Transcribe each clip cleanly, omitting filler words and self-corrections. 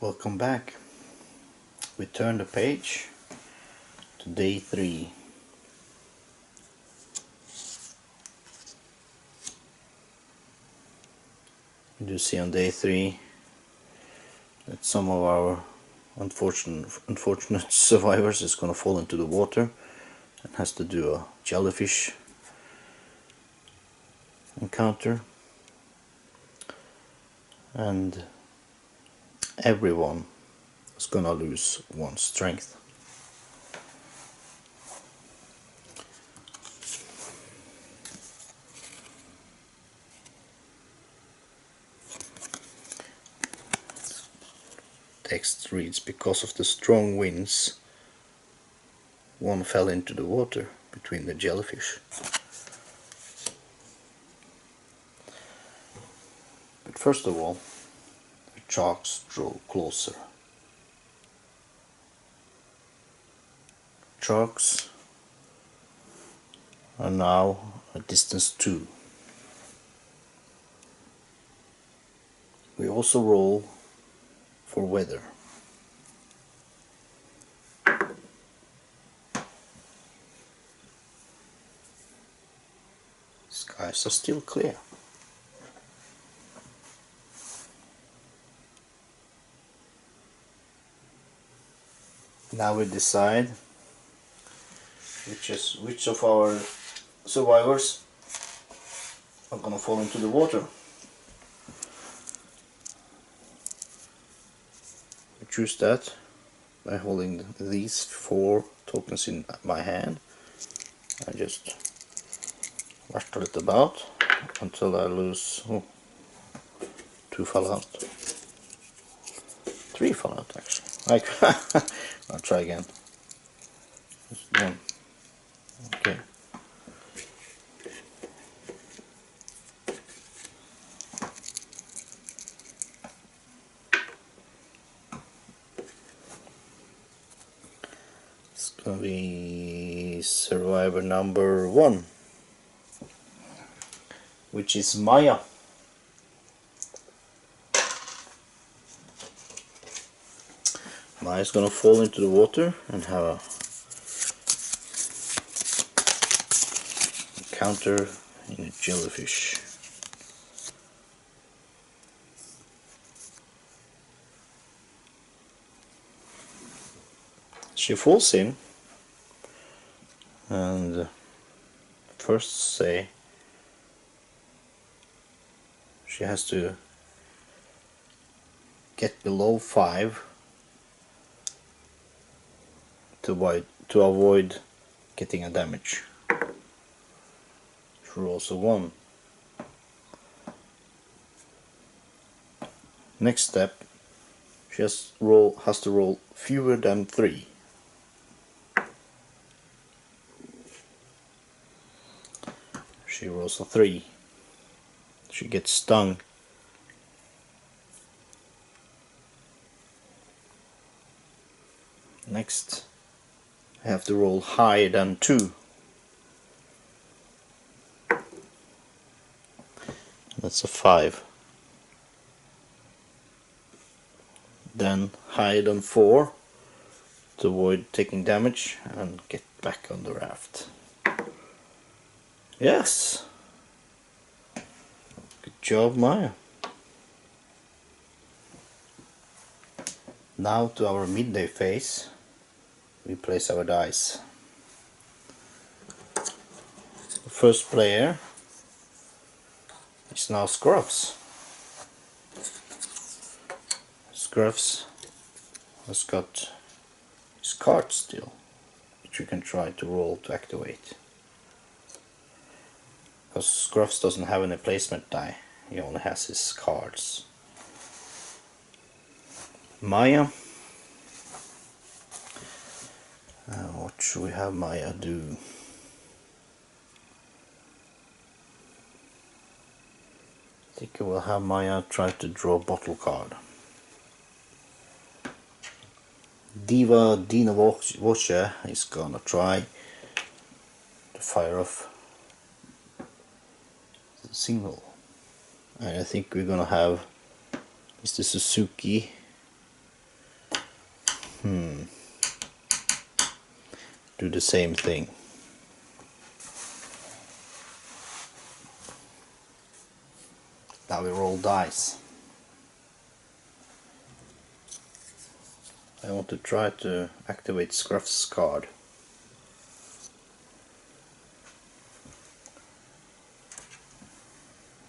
Welcome back. We turn the page to day 3. You do see on day 3 that some of our unfortunate survivors is going to fall into the water and has to do a jellyfish encounter, and everyone is going to lose 1 strength. Text reads, because of the strong winds, 1 fell into the water between the jellyfish. But first of all, the sharks draw closer. Sharks are now at distance 2. We also roll for weather. Skies are still clear. Now we decide which of our survivors are gonna fall into the water. We choose that by holding these 4 tokens in my hand. I just rattle it about until I lose. 2 fell out. 3 fell out actually. I'll try again. Just 1. Okay. It's gonna be survivor number 1, which is Maya. Maya's gonna fall into the water and have a encounter in a jellyfish. She falls in, and first say she has to get below 5 to avoid getting a damage. She rolls a 1. Next step, she has to roll fewer than 3. She rolls a 3. She gets stung. Next, I have to roll higher than 2. That's a 5. Then higher than 4 to avoid taking damage and get back on the raft. Yes! Good job, Maya. Now to our midday phase. We place our dice. The first player is now Scruffs. Scruffs has got his card still, which you can try to roll to activate. Because Scruffs doesn't have any placement die, he only has his cards. Maya. What should we have Maya do? I think I will have Maya try to draw a bottle card. Diva Dina Voce is gonna try to fire off the signal. And I think we're gonna have Mr. Suzuki Do the same thing. Now we roll dice. I want to try to activate Scruff's card.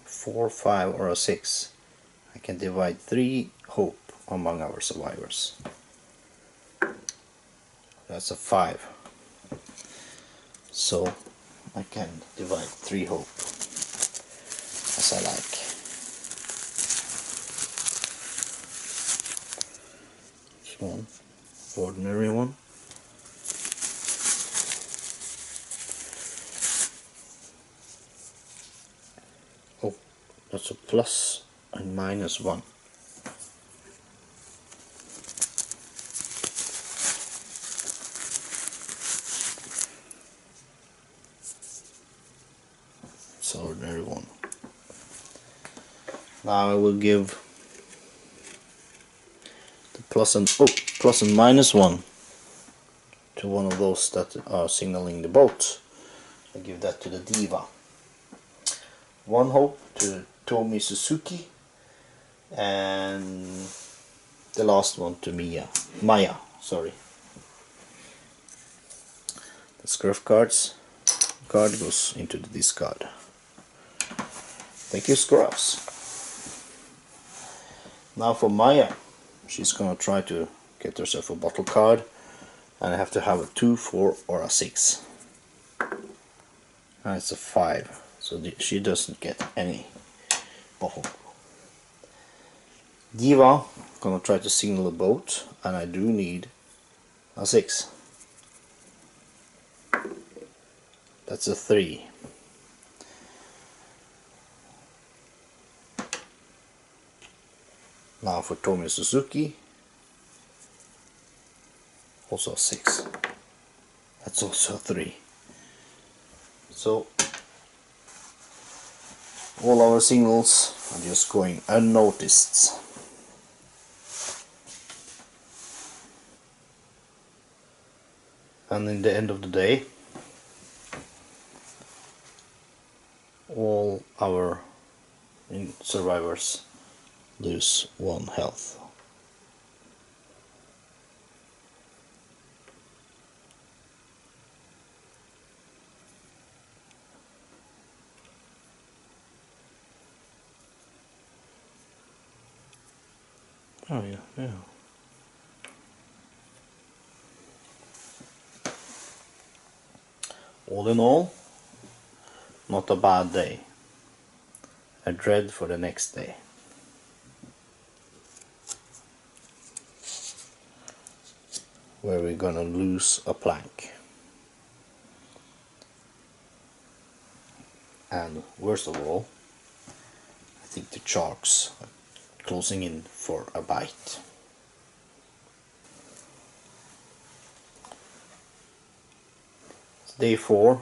4, 5 or a 6. I can divide 3 hope among our survivors. That's a 5. So I can divide 3 hope as I like. This one, ordinary one. Oh, that's a plus and minus 1. It's an ordinary one. Now I will give the plus and minus 1 to one of those that are signaling the boat. I give that to the diva. 1 hope to Tomi Suzuki, and the last one to Maya, sorry. The Scruff card goes into the discard. Thank you, Scruffs. Now for Maya, she's gonna try to get herself a bottle card, and I have to have a 2, 4 or a 6. And it's a 5, so she doesn't get any bottle. Diva gonna try to signal a boat, and I do need a 6. That's a 3. Now for Tomi Suzuki, also a 6. That's also a 3. So all our signals are just going unnoticed. And in the end of the day, all our survivors lose 1 health. Oh yeah. All in all, not a bad day. A dread for the next day. Where we're gonna lose a plank. And worst of all, I think the sharks are closing in for a bite. It's day 4,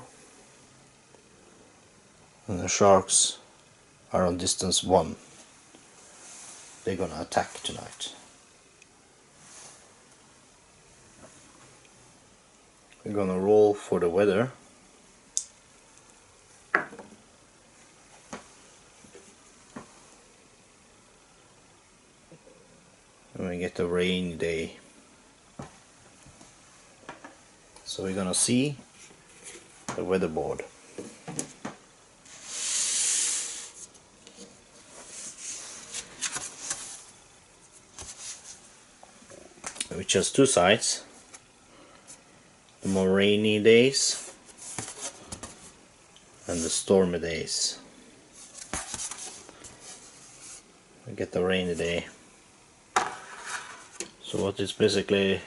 and the sharks are on distance 1. They're gonna attack tonight. We're gonna roll for the weather. And we get a rainy day. So we're gonna see the weatherboard. Which has 2 sides. The more rainy days and the stormy days. We get the rainy day. So what this basically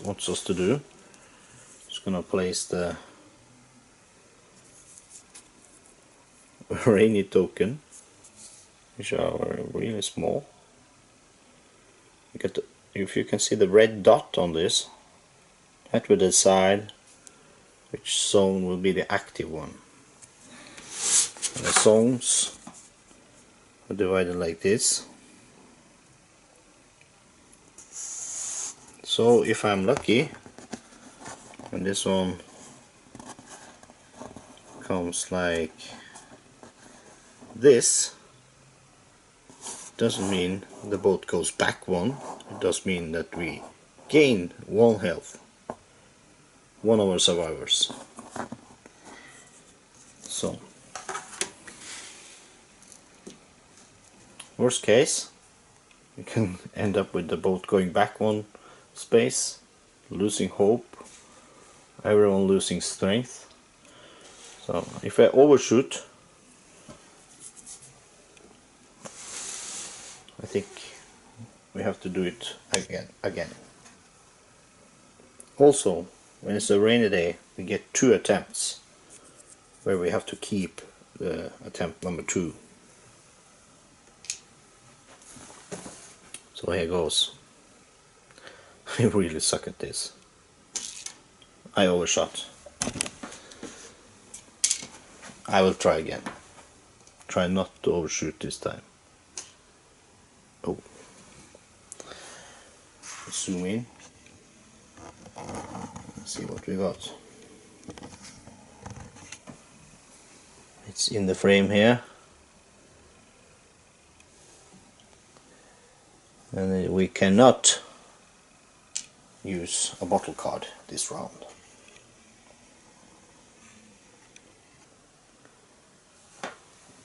wants us to do is gonna place the rainy token, which are really small. If you can see the red dot on this, that will decide which zone will be the active one. And the zones are divided like this. So if I'm lucky and this one comes like this, doesn't mean the boat goes back one, it does mean that we gain 1 health, one of our survivors. So worst case, you can end up with the boat going back 1 space, losing hope, everyone losing strength. So if I overshoot, I think we have to do it again. Also, when it's a rainy day, we get 2 attempts where we have to keep the attempt number 2. So here goes. I really suck at this. I overshot. I will try again. Try not to overshoot this time. Oh. Zoom in. See what we got. It's in the frame here. And we cannot use a bottle card this round.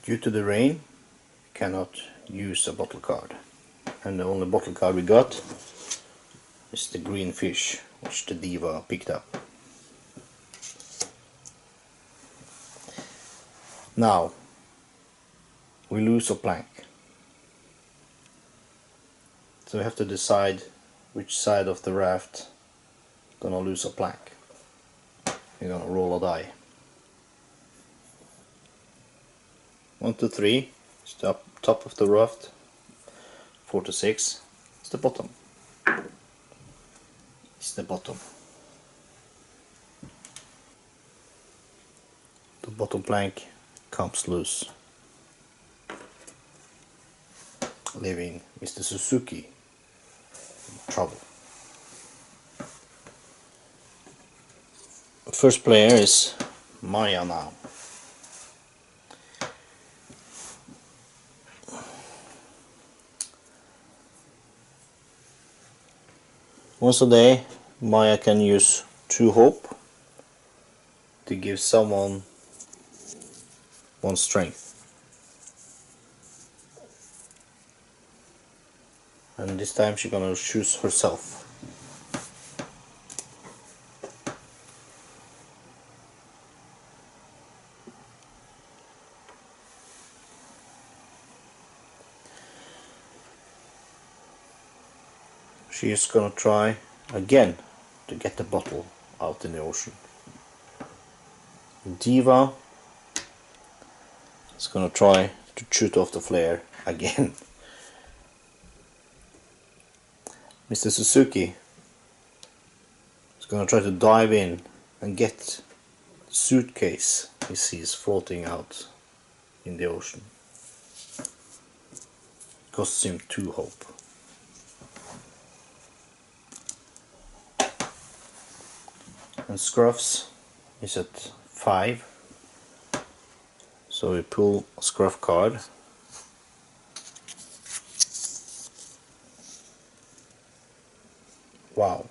Due to the rain, we cannot use a bottle card. And the only bottle card we got is the green fish, which the diva picked up. Now, we lose a plank. So we have to decide which side of the raft gonna lose a plank. We're gonna roll a die. 1 to 3 is the top of the raft. 4 to 6 is the bottom. It's the bottom. The bottom plank comes loose, leaving Mr. Suzuki in trouble. First player is Maya now. Once a day, Maya can use 2 hope to give someone 1 strength. And this time she's gonna choose herself. She is gonna try again to get the bottle out in the ocean. Diva is gonna try to shoot off the flare again. Mr. Suzuki is gonna try to dive in and get the suitcase he sees floating out in the ocean. Costs him 2 hope. And Scruffs is at 5, so we pull a Scruff card. Wow.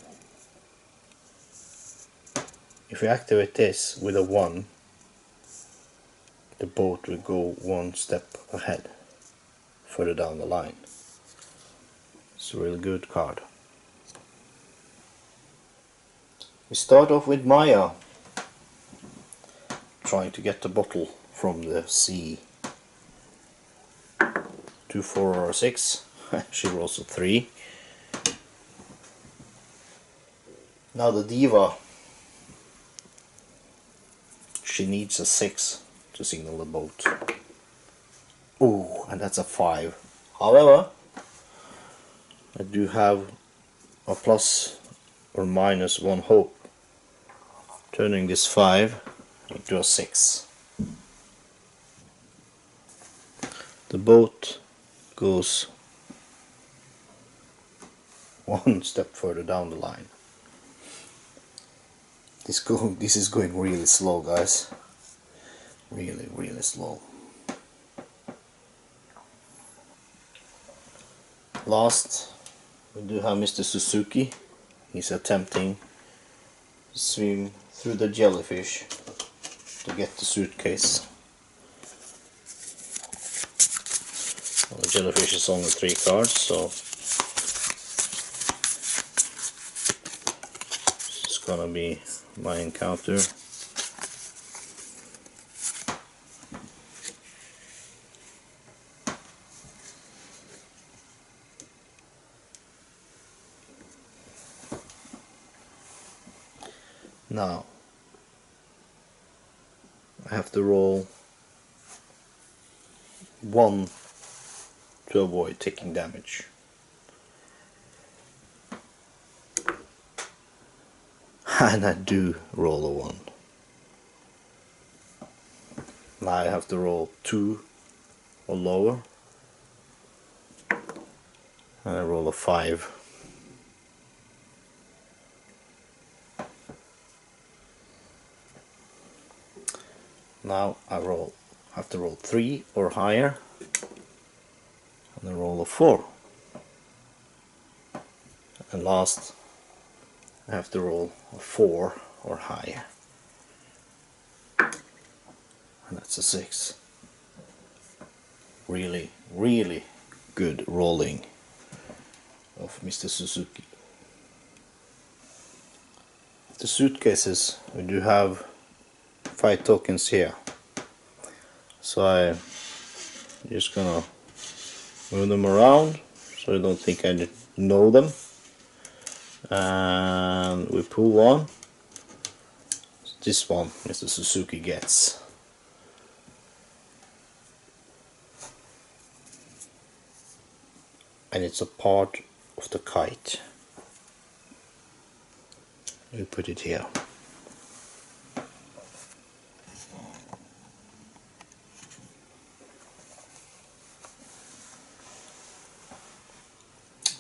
If we activate this with a 1, the boat will go 1 step ahead, further down the line. It's a really good card. We start off with Maya, trying to get the bottle from the sea. 2, 4 or 6. She rolls a 3. Now the diva, she needs a 6 to signal the boat. Oh, and that's a 5. However, I do have a plus or minus 1 hope, turning this 5 into a 6. The boat goes one step further down the line. This is going really slow, guys. Really slow. Last, we do have Mr. Suzuki. He's attempting to swim through the jellyfish to get the suitcase. Well, the jellyfish is only 3 cards, so it's gonna be my encounter. Now I have to roll 1 to avoid taking damage. And I do roll a 1. Now I have to roll 2 or lower, and I roll a 5. Now I have to roll 3 or higher, and I roll a 4. And last, I have to roll a 4 or higher, and that's a 6. Really good rolling of Mr. Suzuki. The suitcases, we do have 5 tokens here, so I'm just gonna move them around so you don't think I know them. And we pull one. This one Mr. Suzuki gets. And it's a part of the kite. We put it here.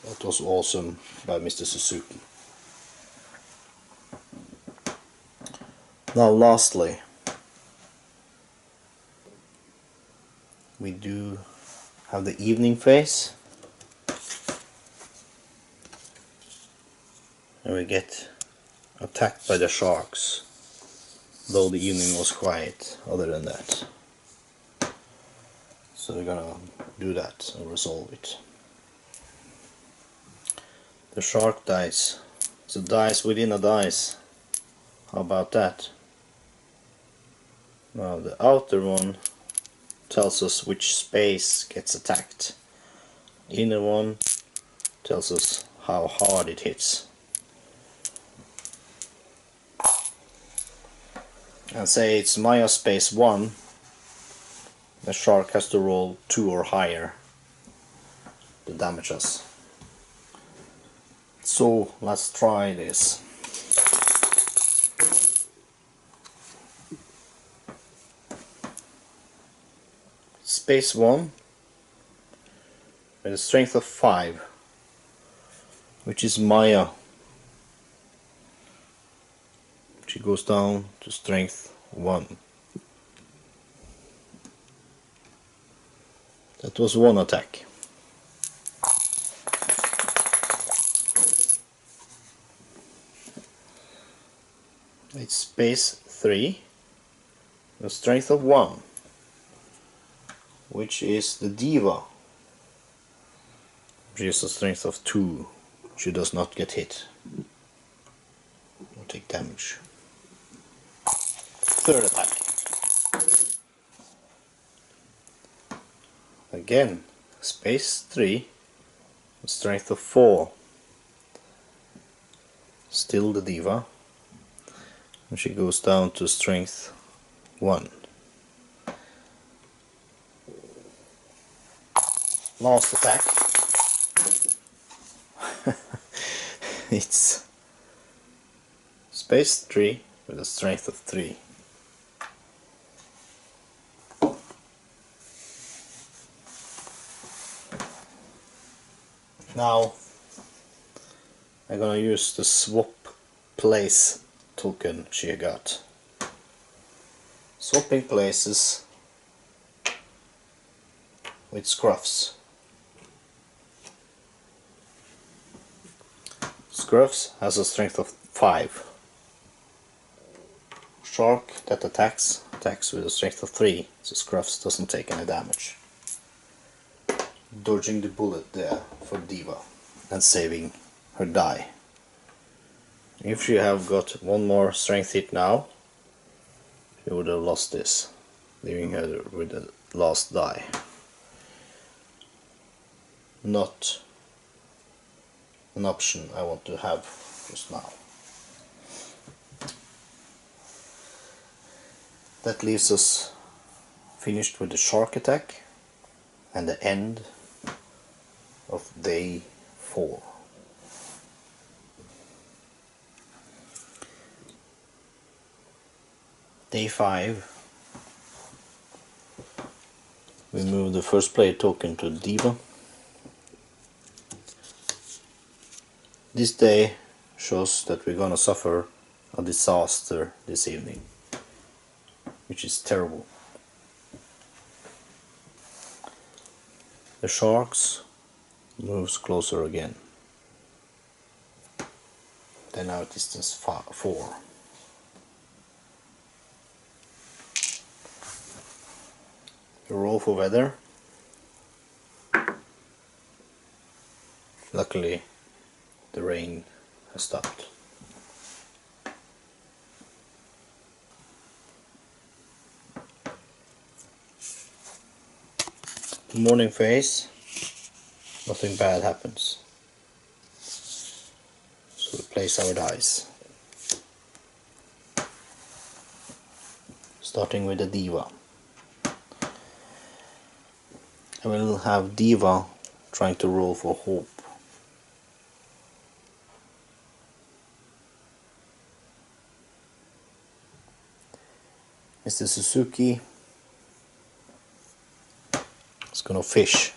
That was awesome by Mr. Suzuki. Now lastly, we do have the evening phase, and we get attacked by the sharks, though the evening was quiet other than that. So we're gonna do that and resolve it. The shark dice. It's a dice within a dice. How about that? Now the outer one tells us which space gets attacked. The inner one tells us how hard it hits. And say it's Maya space 1, the shark has to roll 2 or higher to damage us. So let's try this. Space 1 with a strength of 5, which is Maya. She goes down to strength 1. That was 1 attack. It's space 3, a strength of 1, which is the Diva. She has a strength of 2. She does not get hit or take damage. Third attack. Again, space 3, a strength of 4. Still the Diva. And she goes down to strength 1. Last attack. It's space 3 with a strength of 3. Now I'm gonna use the swap place token she got. Swapping places with Scruffs. Scruffs has a strength of 5. Shark that attacks with a strength of 3, so Scruffs doesn't take any damage. Dodging the bullet there for Diva and saving her die. If she have got one more strength hit now, she would have lost this, leaving her with the last die. Not an option I want to have just now. That leaves us finished with the shark attack and the end of day 4. Day 5, we move the first player token to Diva. This day shows that we're gonna suffer a disaster this evening, which is terrible. The sharks moves closer again. They're now at distance 4. We roll for weather. Luckily the rain has stopped. Morning phase, nothing bad happens. So we place our dice. Starting with the Diva. I will have Diva trying to roll for hope. Mr. Suzuki is gonna fish.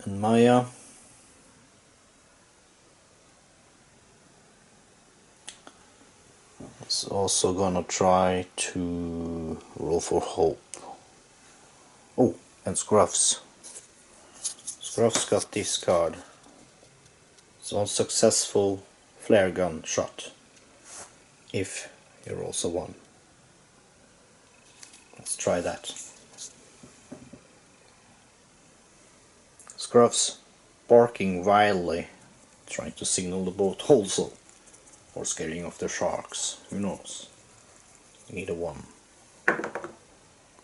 And Maya is also gonna try to roll for hope. Oh, and Scruffs. Scruffs got this card. It's unsuccessful flare gun shot. If he rolls a 1. Let's try that. Scruffs barking wildly, trying to signal the boat also, or scaring off the sharks, who knows. We need a 1.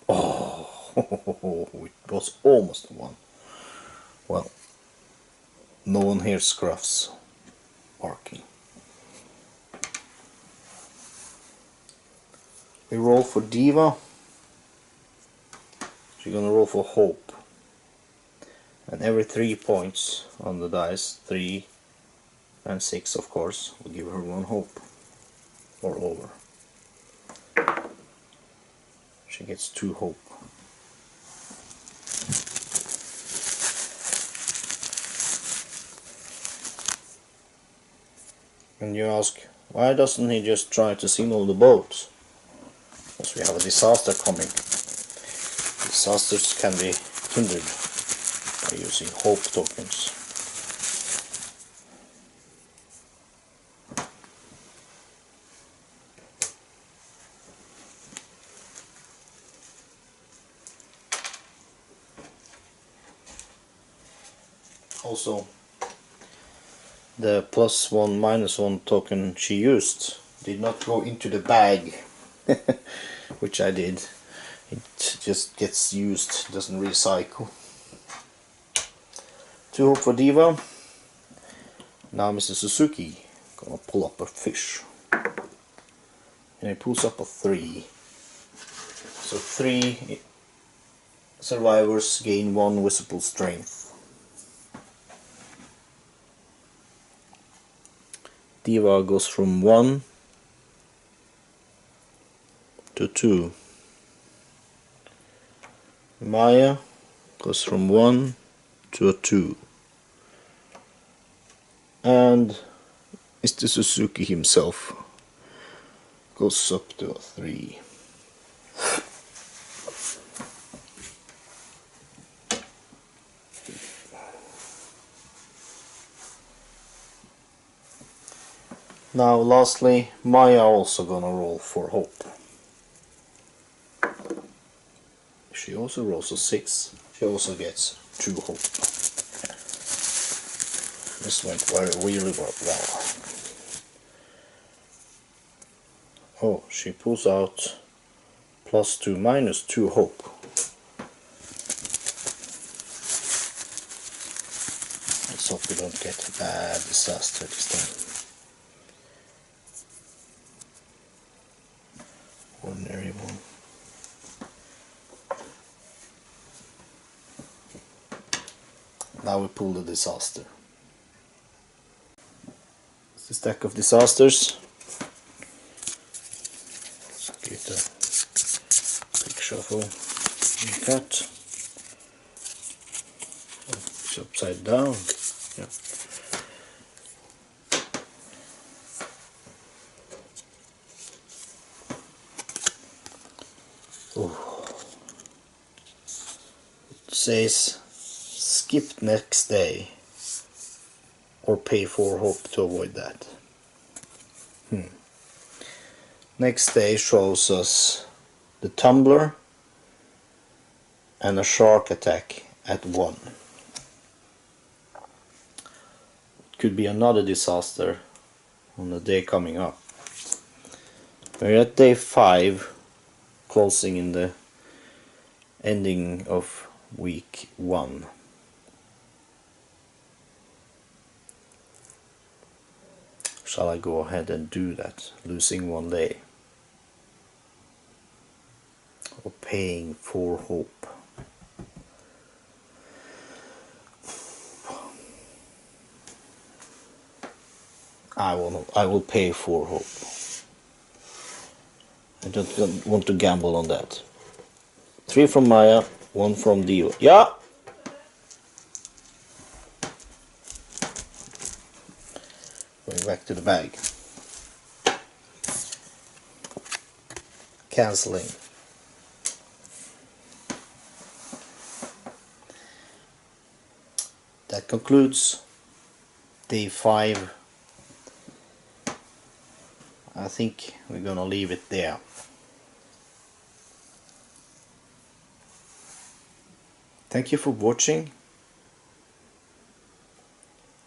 Oh, it was almost a 1. Well, no one hears Scruffs barking. We roll for Diva. She's gonna roll for hope. And every 3 points on the dice, 3 and 6 of course, will give her 1 hope. Or over. She gets 2 hope. And you ask, why doesn't he just try to signal the boat? Because we have a disaster coming. Disasters can be hindered by using hope tokens. Also, the +1 -1 token she used did not go into the bag, which I did. It just gets used, doesn't recycle. 2 hope for Diva. Now Mr. Suzuki gonna pull up a fish, and he pulls up a 3. So 3 survivors gain 1 visible strength. Diva goes from 1 to 2. Maya goes from 1 to a 2. And Mr. Suzuki himself goes up to a 3. Now lastly, Maya also gonna roll for hope. She also rolls a 6. She also gets 2 hope. This went really well. Oh, she pulls out +2 -2 hope. Let's hope we don't get a bad disaster this time. Ordinary one. Now we pull the disaster. It's a stack of disasters. Let's get a quick shuffle and cut. Oh, it's upside down. Yeah. Oh. It says skip next day or pay 4 hope to avoid that. Next day shows us the tumbler and a shark attack at 1. It could be another disaster on the day coming up. We're at day 5, closing in the ending of week 1. Shall I go ahead and do that, losing 1 day? Or paying 4 hope? I will pay 4 hope. I don't want to gamble on that. 3 from Maya, 1 from Dio. Yeah! Going back to the bag. Cancelling. That concludes day 5. I think we're gonna leave it there. Thank you for watching,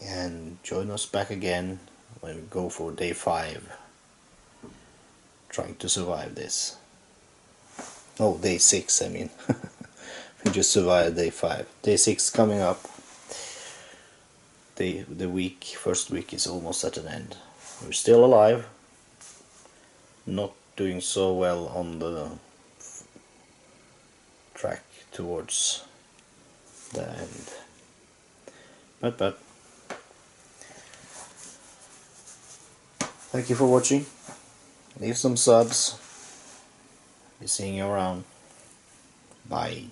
and join us back again when we go for day 5, trying to survive this. No, day 6 I mean. We just survived day 5. Day 6 coming up. The first week is almost at an end. We're still alive. Not doing so well on the track towards the end. But thank you for watching. Leave some subs. Be seeing you around. Bye.